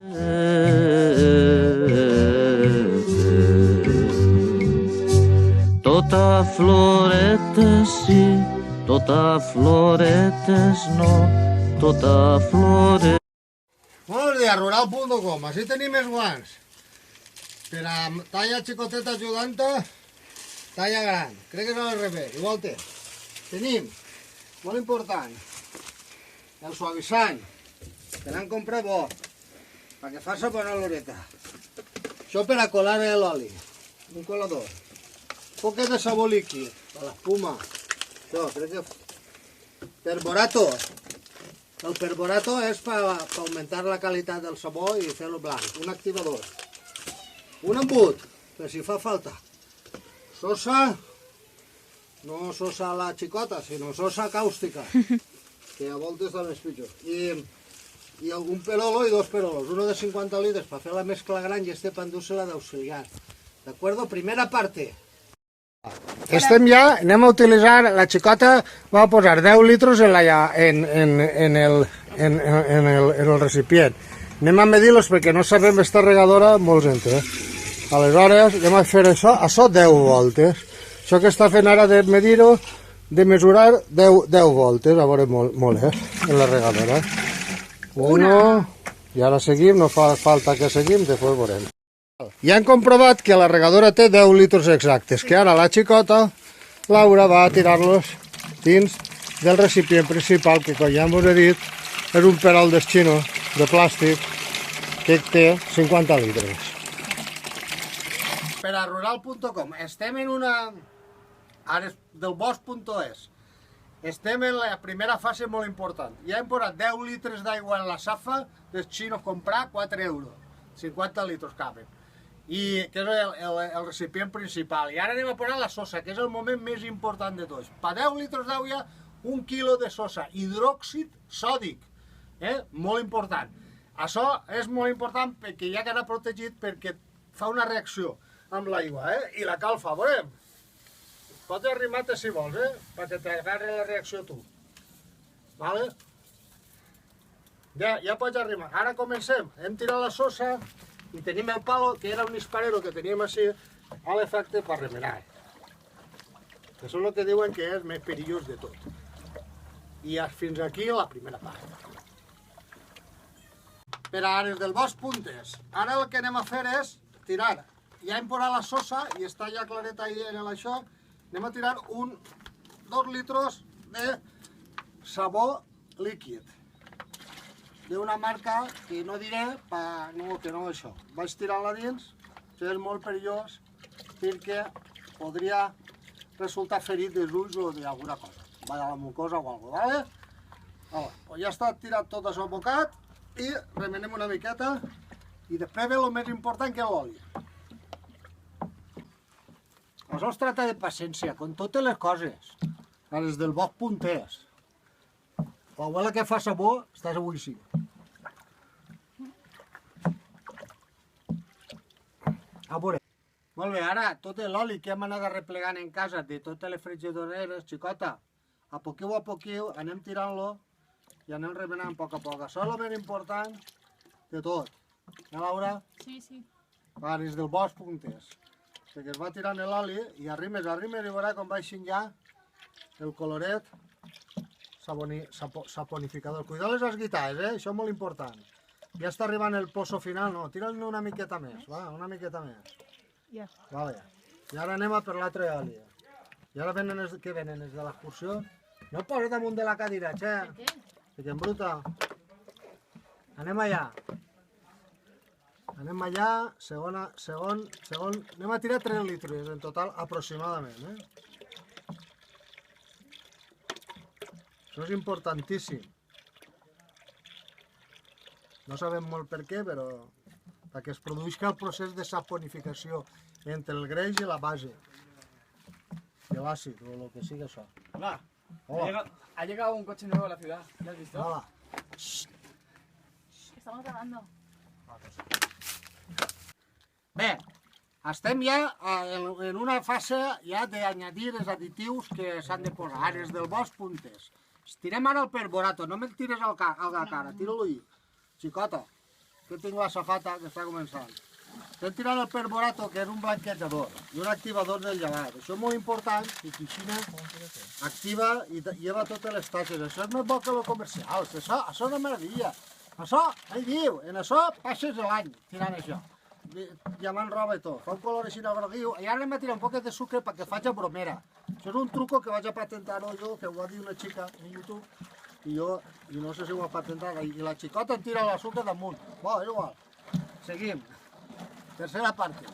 Tota floreta sí, tota floretes no, tota floreta... Buenos días, rural.com. Així tenim els guants. Per a talla xicoteta ajudanta, talla gran. Crec que és al revés, igual té. Tenim, molt important, el suavitzant, que n'han comprat bo, perquè fa bona oloreta. Això per a colar l'oli, un colador. Poquet de sabó líquid, per l'espuma. Això, crec que... Perborato. El perborato és per augmentar la qualitat del sabó i fer-lo blanc. Un activador. Un embut, per si fa falta. Sosa, no sosa la xicota, sinó sosa càustica, que a voltes també és pitjor. I un perolo i dos perolos, uno de 50 litres per fer la mescla gran i este per endur-se-la d'auxiliar. D'acord? Primera parte. Estem ja, anem a utilitzar, la xicota va posar 10 litres en el recipient. Anem a medir-los perquè no sabem esta regadora molt gent. Aleshores, anem a fer això 10 voltes. Això que està fent ara de medir-ho, de mesurar 10 voltes, a veure molt, en la regadora. I ara seguim, no fa falta que seguim, després veurem. Ja han comprovat que la regadora té 10 litres exactes, que ara la xicota, Laura, va a tirar-los dins del recipient principal, que com ja us he dit, és un perol d'esquino de plàstic que té 50 litres. Per a rural.com, estem en una... Ara del bosc.es. Estem en la primera fase molt important. Ja hem posat 10 litres d'aigua en la safa d'esquino comprar 4 euros. 50 litres caben. I que és el recipient principal. I ara anem a posar la sosa, que és el moment més important de tots. Per 10 litres d'aigua hi ha 1 quilo de sosa, hidròxid sòdic. Molt important. Això és molt important perquè ja queda protegit perquè fa una reacció amb l'aigua, i la calfa, veurem. Pots arrimar-te si vols, perquè t'agarri la reacció tu. Vale? Ja pots arrimar. Ara comencem. Hem tirat la sosa i tenim el palo, que era un disparero que teníem així, a l'efecte per remenar. Que és el que diuen que és més perillós de tot. I fins aquí la primera part. Per a Ares del Bosc.es. Ara el que anem a fer és tirar. Ja hem posat la sosa i està ja clareta ahí en això. Anem a tirar 2 litres de sabó líquid. D'una marca que no diré, que no això. Vaig tirar-la dins, que és molt perillós, perquè podria resultar ferit dels ulls o d'alguna cosa. Va a la mucosa o alguna cosa, vale? Ja està tirat tot això bocat i remenem una miqueta i després ve el més important, que és l'oli. Això es tracta de paciència, com totes les coses. Les del bosc.es. L'abuela que fa sabó, estàs avui sí. A veure. Molt bé, ara tot l'oli que hem anat arreplegant en casa de totes les frigidoreres, xicota, a poquiu anem tirant-lo i anem remenant a poc. Això és el més important de tot. Laura? Sí, sí. Des del bosc.es. Perquè es va tirant l'oli i arrimes i veurà com va eixint ja el coloret saponificador. Cuidado les esguitades, això és molt important. Ja està arribant el pozo final, no, tira'l una miqueta més, va, una miqueta més. Ja. Vale. I ara anem a per l'altre oli. I ara venen els que venen, els de l'excursió. No posa damunt de la cadira, xe. Per què? Perquè embruta. Anem allà. Anem allà, segon, anem a tirar 3 litres en total aproximadament. Això és importantíssim. No sabem molt per què, però perquè es produïsca el procés de saponificació entre el greix i la base. I l'àcid, o el que sigui això. Hola. Hola. Ha llegado un coche nuevo a la ciudad. ¿Lo has visto? Hola. Estamos grabando. Bé, estem ja en una fase ja d'añadir els additius que s'han de posar. Ares del Bosc.es. Tirem ara el perborato, no me'l tires a la cara, tira-lo ahí. Xicota, que tinc la safata que està començant. Estem tirant el perborato, que és un blanquejador i un activador del llevat. Això és molt important, i Xina activa i lleva totes les taxes. Això és més bo que el comercial, això és una meravella. Això, ell diu, en això passes l'any tirant això. Llamant roba i tot. Fa un color així agradiu. I ara anem a tirar un poquet de sucre perquè faig a bromera. Això és un truco que vaig a patentar-ho jo, que ho va dir una xica en YouTube, i no sé si ho ha patentat. I la xicota em tira l'azúcar damunt. Bo, és igual. Seguim. Tercera parte.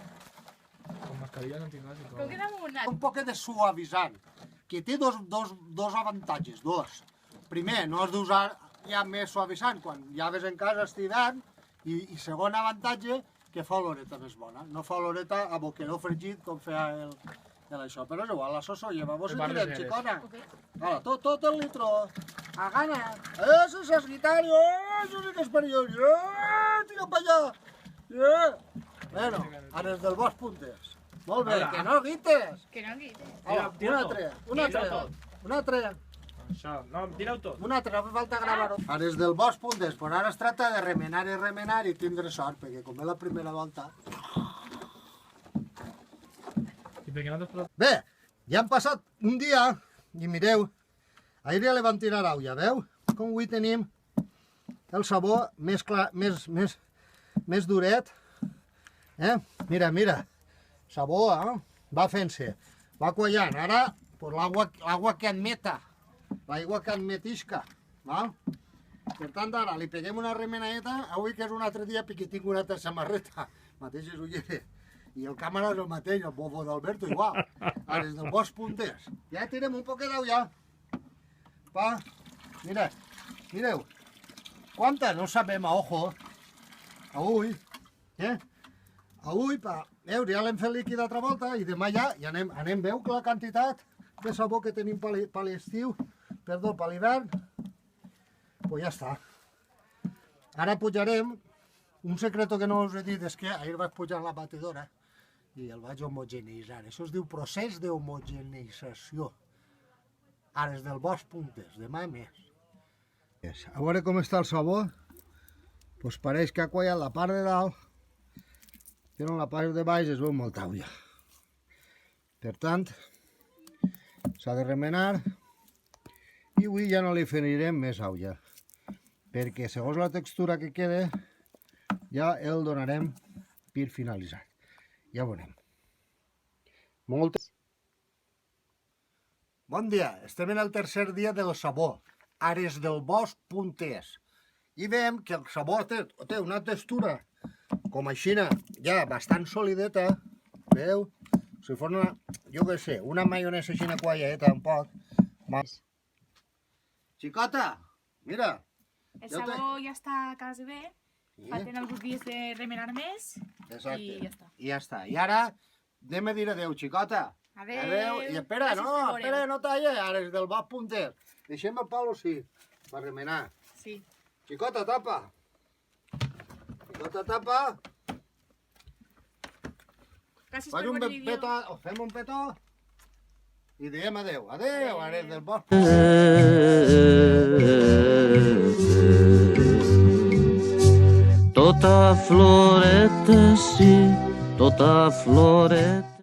Con mascarillas antigástricas. Com que damunt? Un poquet de suavitzant, que té dos avantatges, dos. Primer, no has d'usar ja més suavitzant quan ja ves en casa estirant, i segon avantatge, que fa oloreta més bona. No fa oloreta a boqueró fregit com feia això, però és igual, la sosa ho lleva. Vos sentirem, xicona? Hala, tot el litro. A gana. Eso es Sagitario, eso sí que és perillós. Tira pa allà. Bueno, ara és del Bosc Puntes. Molt bé, que no grites. Que no grites. Un altre. Això, no, tira-ho tot. Un altre, no fa falta gravar-ho. Ara és del Bosc Puntes, però ara es tracta de remenar i tindre sort, perquè com és la primera volta... I per què no t'has posat? Bé, ja han passat un dia, i mireu, ahir ja li van tirar olla, veu? Com avui tenim el sabó més clar, més duret. Mira, sabó, va fent-se, va quallant. Ara, pues, l'aigua que admeta, l'aigua que admetisca, val? Per tant, ara li peguem una remenadeta, avui que és un altre dia perquè tinc una altra samarreta, mateixes ulleres, i el càmera és el mateix, el bobo d'Alberto igual, ara és del Bosc Puntes. Ja tirem un poquet d'olla. Pa, mireu, quanta no sabem a ojo, avui, avui, veure, ja l'hem fet líquid altra volta i demà ja anem, veu que la quantitat de sabó que tenim per l'estiu, perdó, per l'hivern, pues ja està. Ara pujarem, un secreto que no us he dit és que ahir vaig pujar la batedora i el vaig homogeneitzar. Això es diu procés d'homogeneïtzació. Ara és del Bosc Puntes, demà més. A veure com està el sabó, doncs pareix que ha quallat la part de dalt, però en la part de baix es veu molta olla. Per tant, s'ha de remenar i avui ja no li afegirem més olla, perquè segons la textura que quede ja el donarem per finalitzat. Ja ho veurem. Bon dia, estem en el tercer dia del sabó, Ares del Bosc Puntes. I veiem que el sabó té una textura com així, ja bastant solideta, veu? Si fos una, jo què sé, una maionesa així qualladeta, un poc. Xicota, mira. El sabó ja està quasi bé. Falten alguns dies de remenar més. Exacte. I ja està. I ja està. I ara anem a dir adeu, xicota. Adeu. I espera, no talla, ara és del Bosc Puntes. Deixem el palo així, per remenar. Sí. Xicota, tapa. Xicota, tapa. Gràcies Faig per un veure el vídeo. petó, fem un petó i diem adeu. Adeu, Ares del Bosc. Tota floreta, sí, tota floreta.